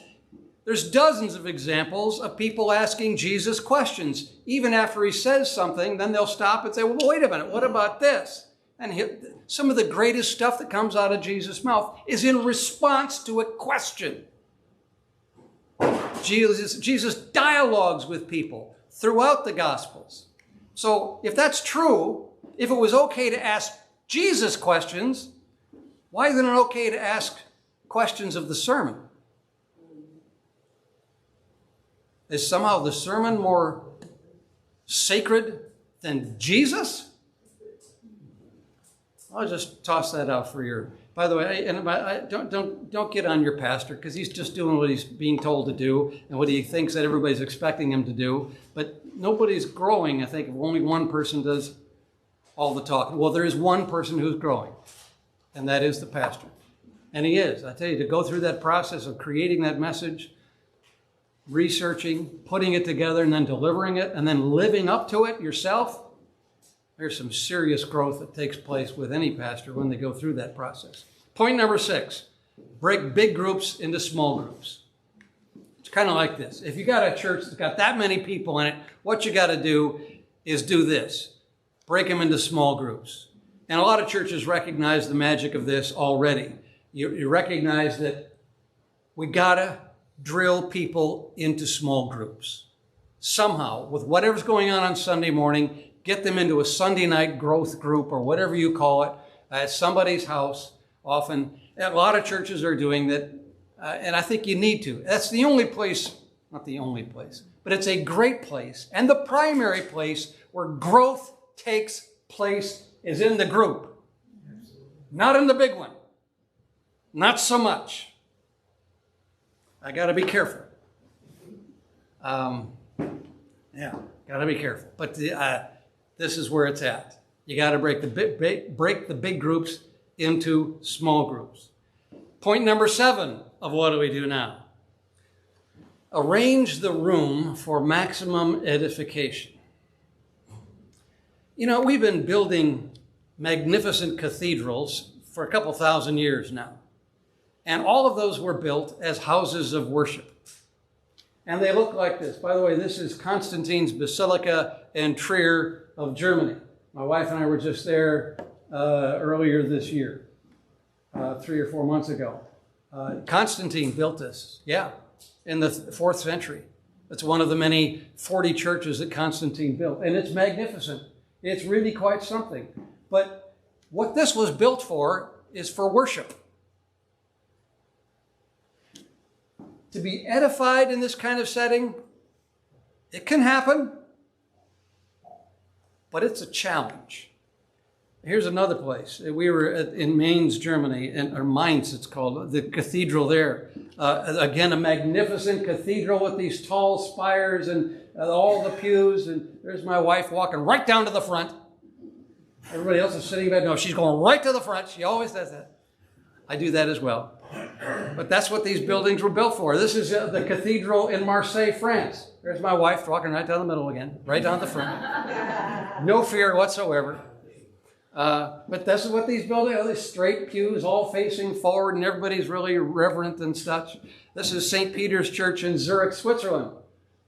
there's dozens of examples of people asking Jesus questions. Even after he says something, then they'll stop and say, well, wait a minute, what about this? And some of the greatest stuff that comes out of Jesus' mouth is in response to a question. Jesus dialogues with people throughout the Gospels. So if that's true, if it was okay to ask Jesus questions, why isn't it okay to ask questions of the sermon? Is somehow the sermon more sacred than Jesus? I'll just toss that out for your. By the way, don't get on your pastor, because he's just doing what he's being told to do and what he thinks that everybody's expecting him to do. But nobody's growing, I think, if only one person does all the talking. Well, there is one person who's growing, and that is the pastor. And he is. I tell you, to go through that process of creating that message, researching, putting it together, and then delivering it, and then living up to it yourself, there's some serious growth that takes place with any pastor when they go through that process. Point number 6, break big groups into small groups. It's kind of like this. If you got a church that's got that many people in it, what you got to do is do this. Break them into small groups. And a lot of churches recognize the magic of this already. You recognize that we got to drill people into small groups. Somehow, with whatever's going on Sunday morning, get them into a Sunday night growth group or whatever you call it at somebody's house. Often, a lot of churches are doing that, and I think you need to. That's the only place, not the only place, but it's a great place. And the primary place where growth takes place is in the group, not in the big one. Not so much. I got to be careful. Yeah, got to be careful. But this is where it's at. You got to break the big groups into small groups. Point number 7 of what do we do now? Arrange the room for maximum edification. You know, we've been building magnificent cathedrals for a couple thousand years now. And all of those were built as houses of worship. And they look like this. By the way, this is Constantine's Basilica in Trier of Germany. My wife and I were just there earlier this year, 3 or 4 months ago. Constantine built this, in the 4th century. It's one of the many 40 churches that Constantine built. And it's magnificent. It's really quite something. But what this was built for is for worship. To be edified in this kind of setting, it can happen, but it's a challenge. Here's another place. We were in Mainz, Germany, or Mainz it's called, the cathedral there. Again, a magnificent cathedral with these tall spires and all the pews. And there's my wife walking right down to the front. Everybody else is sitting back. No, she's going right to the front. She always does that. I do that as well. But that's what these buildings were built for. This is the cathedral in Marseille, France. There's my wife walking right down the middle again, right down the front. No fear whatsoever. But this is what these buildings are. These straight pews all facing forward, and everybody's really reverent and such. This is St. Peter's Church in Zurich, Switzerland.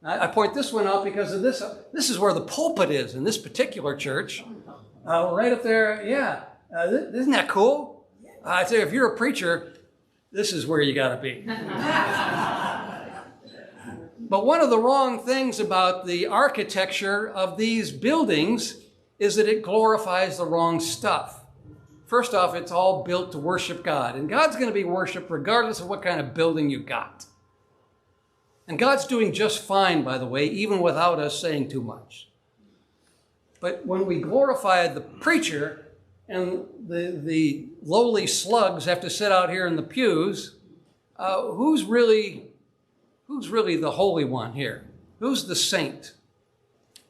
I point this one out because of this. This is where the pulpit is in this particular church. Right up there, isn't that cool? I tell you, if you're a preacher, this is where you got to be. But one of the wrong things about the architecture of these buildings is that it glorifies the wrong stuff. First off, it's all built to worship God. And God's going to be worshiped regardless of what kind of building you got. And God's doing just fine, by the way, even without us saying too much. But when we glorify the preacher and the lowly slugs have to sit out here in the pews, who's really the Holy One here? Who's the saint?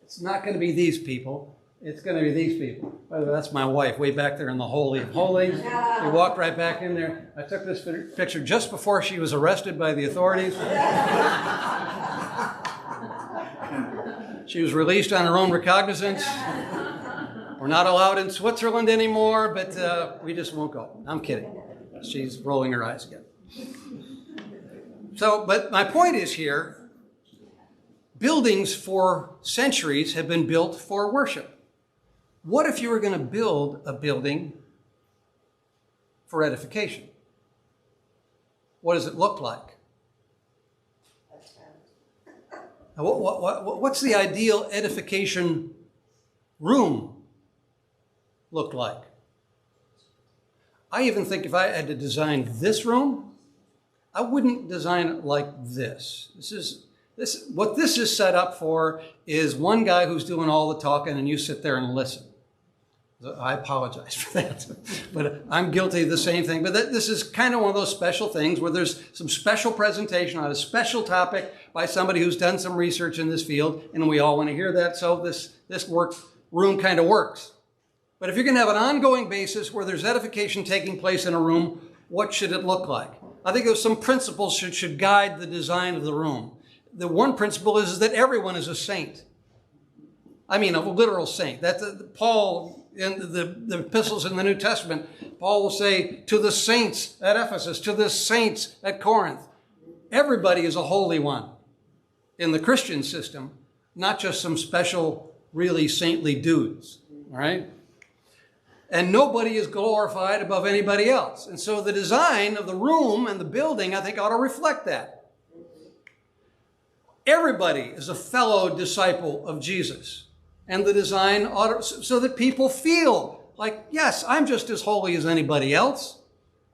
It's not going to be these people. It's going to be these people. By the way, that's my wife way back there in the Holy of Holies. She walked right back in there. I took this picture just before she was arrested by the authorities. She was released on her own recognizance. We're not allowed in Switzerland anymore, but we just won't go. I'm kidding. She's rolling her eyes again. But my point is here, buildings for centuries have been built for worship. What if you were going to build a building for edification? What does it look like? What's the ideal edification room look like? I even think if I had to design this room, I wouldn't design it like this. What this is set up for is one guy who's doing all the talking and you sit there and listen. I apologize for that, but I'm guilty of the same thing. But this is kind of one of those special things where there's some special presentation on a special topic by somebody who's done some research in this field, and we all want to hear that, so this room kind of works. But if you're going to have an ongoing basis where there's edification taking place in a room, what should it look like? I think there's some principles should guide the design of the room. The one principle is that everyone is a saint. I mean, a literal saint. Paul, in the epistles in the New Testament, Paul will say to the saints at Ephesus, to the saints at Corinth. Everybody is a holy one in the Christian system, not just some special, really saintly dudes, all right? And nobody is glorified above anybody else. And so the design of the room and the building, I think, ought to reflect that. Everybody is a fellow disciple of Jesus. And the design ought to, so that people feel like, yes, I'm just as holy as anybody else.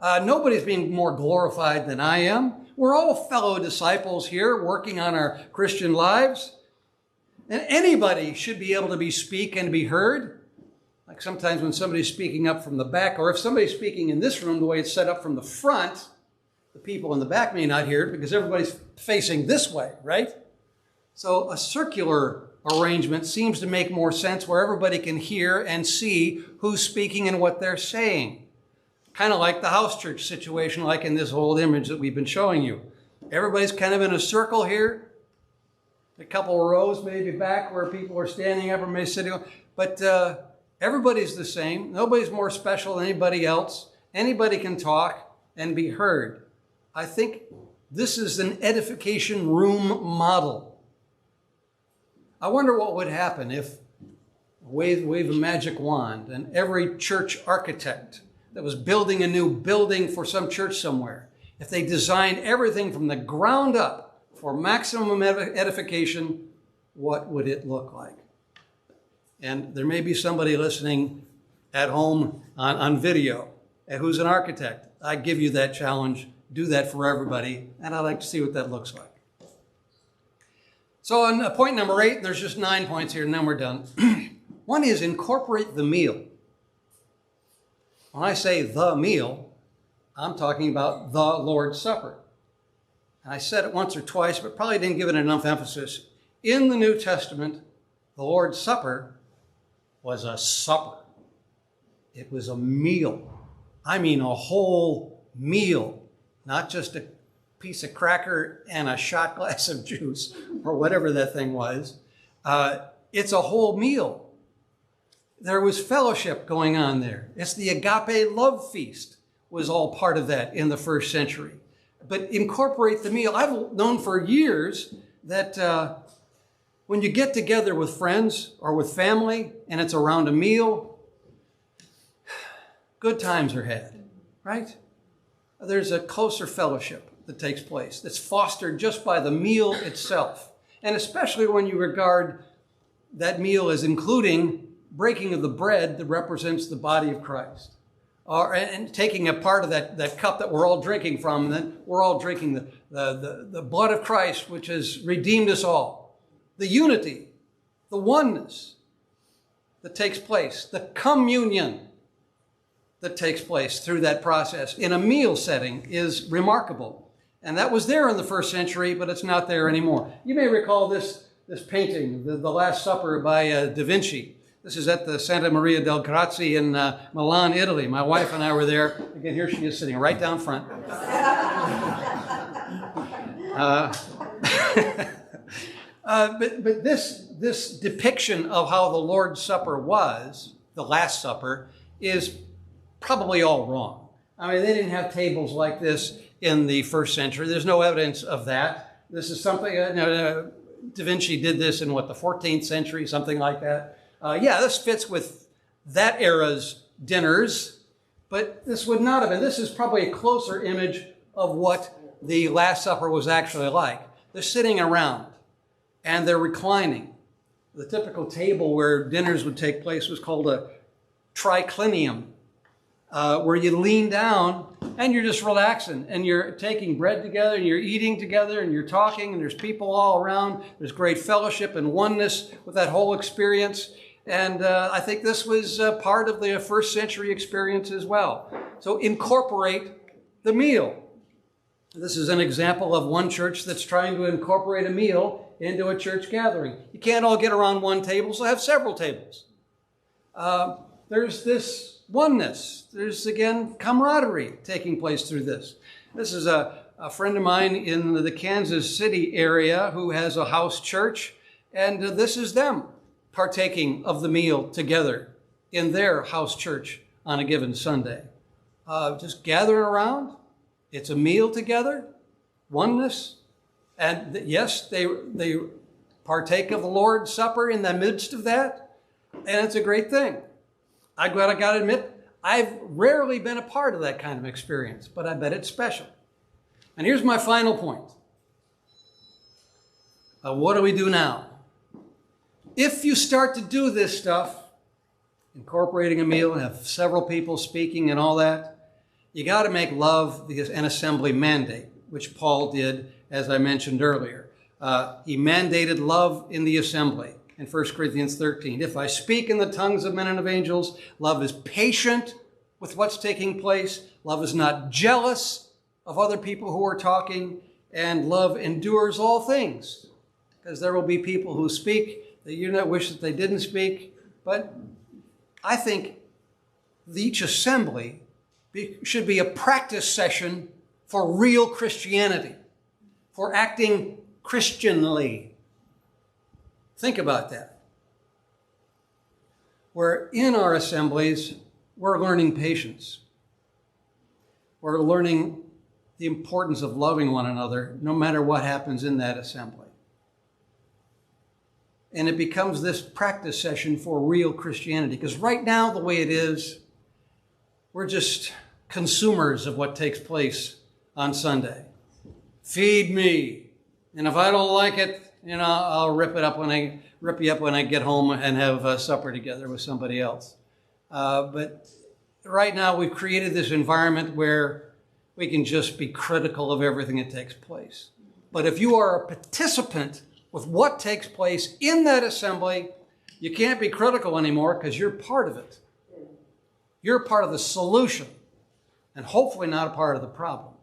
Nobody's being more glorified than I am. We're all fellow disciples here working on our Christian lives. And anybody should be able to speak and be heard. Like sometimes when somebody's speaking up from the back, or if somebody's speaking in this room, the way it's set up from the front, the people in the back may not hear it because everybody's facing this way, right? So a circular arrangement seems to make more sense where everybody can hear and see who's speaking and what they're saying. Kind of like the house church situation, like in this old image that we've been showing you. Everybody's kind of in a circle here. A couple of rows maybe back where people are standing up or maybe sitting. But everybody's the same. Nobody's more special than anybody else. Anybody can talk and be heard. I think this is an edification room model. I wonder what would happen if wave a magic wand and every church architect that was building a new building for some church somewhere, if they designed everything from the ground up for maximum edification, what would it look like? And there may be somebody listening at home on video who's an architect. I give you that challenge. Do that for everybody, and I'd like to see what that looks like. So on point number 8, there's just 9 points here, and then we're done. One is incorporate the meal. When I say the meal, I'm talking about the Lord's Supper. And I said it once or twice, but probably didn't give it enough emphasis. In the New Testament, the Lord's Supper was a supper. It was a meal. I mean a whole meal, not just a piece of cracker and a shot glass of juice or whatever that thing was. It's a whole meal. There was fellowship going on there. It's the agape love feast was all part of that in the first century. But incorporate the meal. I've known for years that when you get together with friends or with family and it's around a meal, good times are had, right? There's a closer fellowship that takes place that's fostered just by the meal itself. And especially when you regard that meal as including breaking of the bread that represents the body of Christ. And taking a part of that cup that we're all drinking from, and then we're all drinking the blood of Christ, which has redeemed us all. The unity, the oneness that takes place, the communion that takes place through that process in a meal setting is remarkable. And that was there in the first century, but it's not there anymore. You may recall this painting, The Last Supper by Da Vinci. This is at the Santa Maria del Grazie in Milan, Italy. My wife and I were there. Again, here she is sitting right down front. But this depiction of how the Lord's Supper was, the Last Supper, is probably all wrong. I mean, they didn't have tables like this in the first century. There's no evidence of that. This is something, Da Vinci did this in the 14th century, something like that. This fits with that era's dinners, but this would not have been. This is probably a closer image of what the Last Supper was actually like. They're sitting around and they're reclining. The typical table where dinners would take place was called a triclinium. where you lean down and you're just relaxing and you're taking bread together and you're eating together and you're talking and there's people all around. There's great fellowship and oneness with that whole experience. And I think this was part of the first century experience as well. So incorporate the meal. This is an example of one church that's trying to incorporate a meal into a church gathering. You can't all get around one table, so have several tables. There's this oneness. There's, again, camaraderie taking place through this. This is a friend of mine in the Kansas City area who has a house church, and this is them partaking of the meal together in their house church on a given Sunday. Just gathering around. It's a meal together, oneness. And yes, they partake of the Lord's Supper in the midst of that, and it's a great thing. I got to admit, I've rarely been a part of that kind of experience, but I bet it's special. And here's my final point. What do we do now? If you start to do this stuff, incorporating a meal and have several people speaking and all that, you got to make love an assembly mandate, which Paul did, as I mentioned earlier. He mandated love in the assembly in 1 Corinthians 13. If I speak in the tongues of men and of angels, love is patient with what's taking place. Love is not jealous of other people who are talking, and love endures all things. Because there will be people who speak that you wish that they didn't speak. But I think each assembly should be a practice session for real Christianity, for acting Christianly. Think about that. Where in our assemblies, we're learning patience. We're learning the importance of loving one another, no matter what happens in that assembly. And it becomes this practice session for real Christianity. Because right now, the way it is, we're just consumers of what takes place on Sunday. Feed me. And if I don't like it, I'll rip you up when I get home and have supper together with somebody else. But right now, we've created this environment where we can just be critical of everything that takes place. But if you are a participant with what takes place in that assembly, you can't be critical anymore because you're part of it. You're part of the solution and hopefully not a part of the problem.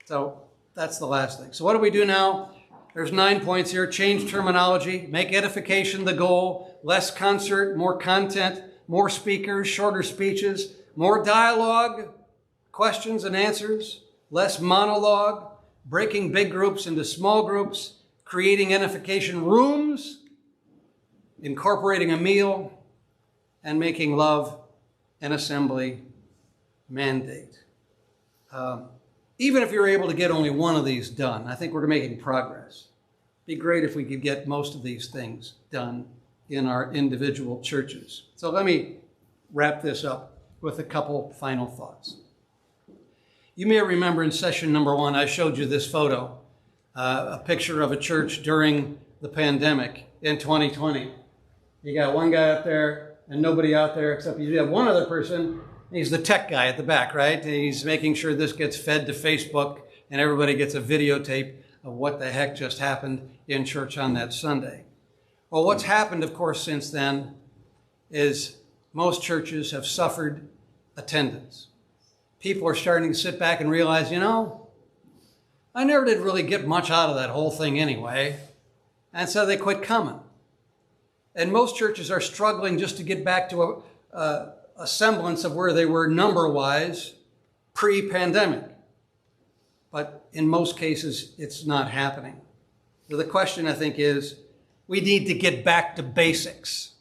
So that's the last thing. So what do we do now? There's 9 points here. Change terminology, make edification the goal, less concert, more content, more speakers, shorter speeches, more dialogue, questions and answers, less monologue, breaking big groups into small groups, creating edification rooms, incorporating a meal, and making love an assembly mandate. Even if you're able to get only one of these done, I think we're making progress. It'd be great if we could get most of these things done in our individual churches. So let me wrap this up with a couple final thoughts. You may remember in session number 1, I showed you this photo, a picture of a church during the pandemic in 2020. You got one guy up there and nobody out there except you have one other person. He's the tech guy at the back, right? He's making sure this gets fed to Facebook and everybody gets a videotape of what the heck just happened in church on that Sunday. Well, what's happened, of course, since then is most churches have suffered attendance. People are starting to sit back and realize, I never did really get much out of that whole thing anyway. And so they quit coming. And most churches are struggling just to get back to a semblance of where they were number-wise pre-pandemic. But in most cases, it's not happening. So the question, I think, is we need to get back to basics.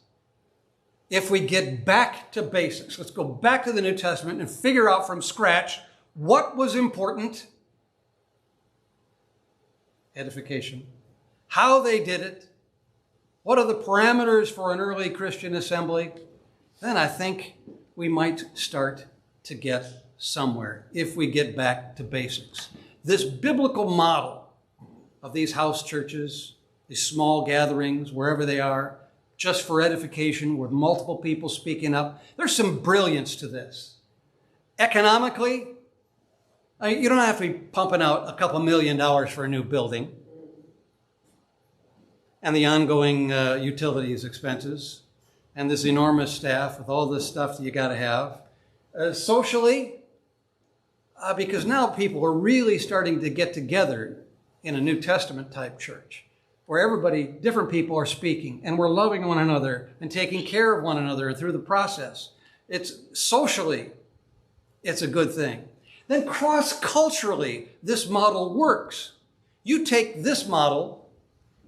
If we get back to basics, let's go back to the New Testament and figure out from scratch what was important. Edification. How they did it. What are the parameters for an early Christian assembly? Then I think we might start to get somewhere if we get back to basics. This biblical model of these house churches, these small gatherings, wherever they are, just for edification with multiple people speaking up, there's some brilliance to this. Economically, you don't have to be pumping out a couple $1 million for a new building and the ongoing utilities expenses and this enormous staff with all this stuff that you got to have. Socially, because now people are really starting to get together in a New Testament type church where everybody, different people are speaking and we're loving one another and taking care of one another through the process. It's socially, it's a good thing. Then cross-culturally, this model works. You take this model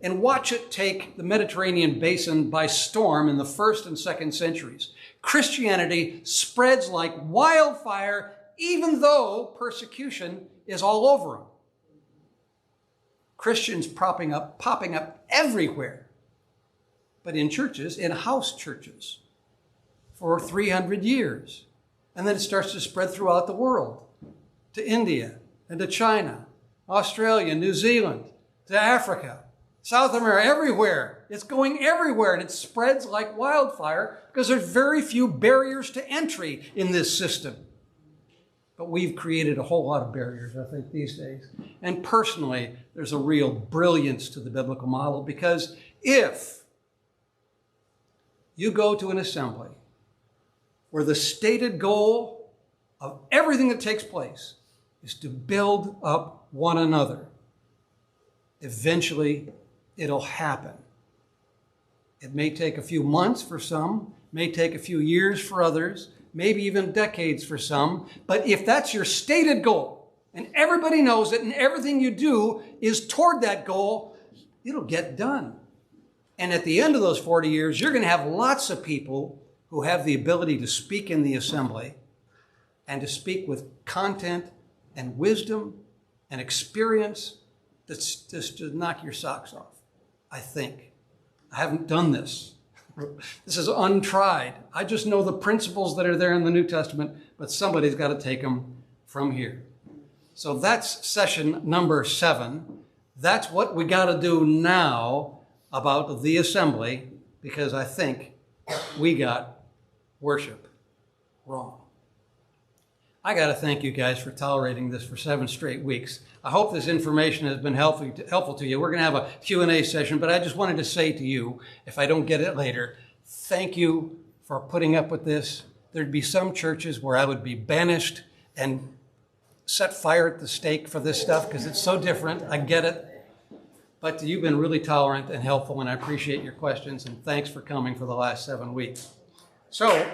and watch it take the Mediterranean basin by storm in the 1st and 2nd centuries. Christianity spreads like wildfire, even though persecution is all over them. Christians popping up everywhere, but in churches, in house churches, for 300 years. And then it starts to spread throughout the world, to India and to China, Australia, New Zealand, to Africa, South America, everywhere. It's going everywhere, and it spreads like wildfire because there's very few barriers to entry in this system. But we've created a whole lot of barriers, I think, these days. And personally, there's a real brilliance to the biblical model, because if you go to an assembly where the stated goal of everything that takes place is to build up one another, eventually it'll happen. It may take a few months for some, may take a few years for others, maybe even decades for some. But if that's your stated goal, and everybody knows it, and everything you do is toward that goal, it'll get done. And at the end of those 40 years, you're going to have lots of people who have the ability to speak in the assembly and to speak with content and wisdom and experience that's just to knock your socks off, I think. I haven't done this. This is untried. I just know the principles that are there in the New Testament, but somebody's got to take them from here. So that's session number 7. That's what we got to do now about the assembly, because I think we got worship wrong. I got to thank you guys for tolerating this for 7 straight weeks. I hope this information has been helpful to you. We're going to have a Q&A session, but I just wanted to say to you, if I don't get it later, thank you for putting up with this. There'd be some churches where I would be banished and set fire at the stake for this stuff because it's so different. I get it. But you've been really tolerant and helpful, and I appreciate your questions, and thanks for coming for the last 7 weeks. So